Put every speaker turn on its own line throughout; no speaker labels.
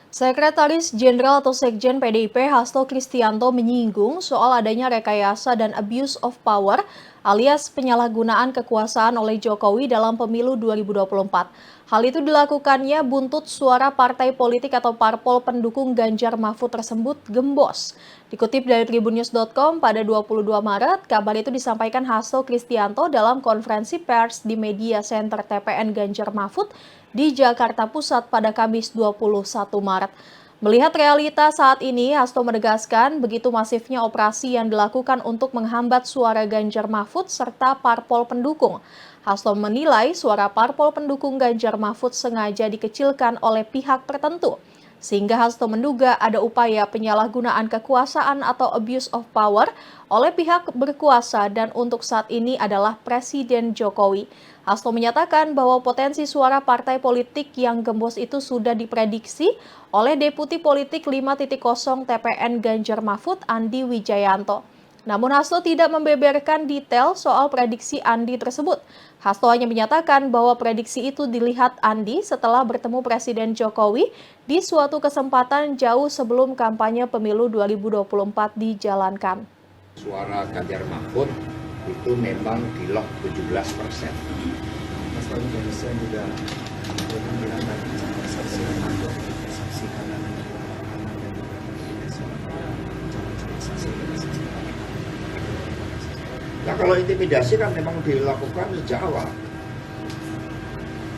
Sekretaris Jenderal atau Sekjen PDIP Hasto Kristianto menyinggung soal adanya rekayasa dan abuse of power alias penyalahgunaan kekuasaan oleh Jokowi dalam pemilu 2024. Hal itu dilakukannya buntut suara partai politik atau parpol pendukung Ganjar Mahfud tersebut gembos. Dikutip dari tribunnews.com pada 22 Maret, kabar itu disampaikan Hasto Kristianto dalam konferensi pers di Media Center TPN Ganjar Mahfud di Jakarta Pusat pada Kamis 21 Maret. Melihat realita saat ini, Hasto menegaskan begitu masifnya operasi yang dilakukan untuk menghambat suara Ganjar Mahfud serta parpol pendukung. Hasto menilai suara parpol pendukung Ganjar Mahfud sengaja dikecilkan oleh pihak tertentu. Sehingga Hasto menduga ada upaya penyalahgunaan kekuasaan atau abuse of power oleh pihak berkuasa dan untuk saat ini adalah Presiden Jokowi. Hasto menyatakan bahwa potensi suara partai politik yang gembos itu sudah diprediksi oleh Deputi Politik 5.0 TPN Ganjar Mahfud Andi Wijayanto. Namun Hasto tidak membeberkan detail soal prediksi Andi tersebut. Hasto hanya menyatakan bahwa prediksi itu dilihat Andi setelah bertemu Presiden Jokowi di suatu kesempatan jauh sebelum kampanye pemilu 2024 dijalankan.
Suara Ganjar Mahfud itu memang di lock 17%.
Mas Bayu Indonesia juga bilang tadi saksi kanan
Nah, kalau intimidasi kan memang dilakukan sejak awal.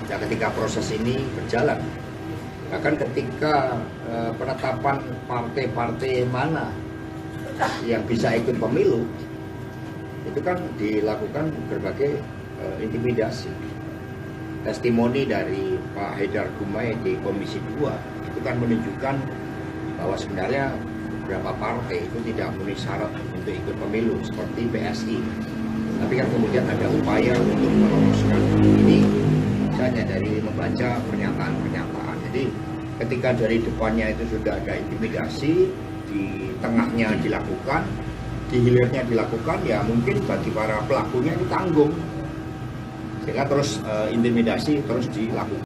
Ya, ketika proses ini berjalan. Bahkan ketika penetapan partai-partai mana yang bisa ikut pemilu, itu kan dilakukan berbagai intimidasi. Testimoni dari Pak Haidar Gumai di Komisi 2 itu kan menunjukkan bahwa sebenarnya beberapa partai itu tidak memenuhi syarat untuk ikut pemilu seperti PSI. Tapi kan kemudian ada upaya untuk meloloskan ini hanya dari membaca pernyataan-pernyataan. Jadi ketika dari depannya itu sudah ada intimidasi, di tengahnya dilakukan, di hilirnya dilakukan, ya mungkin bagi para pelakunya itu tanggung. Sehingga terus intimidasi terus dilakukan.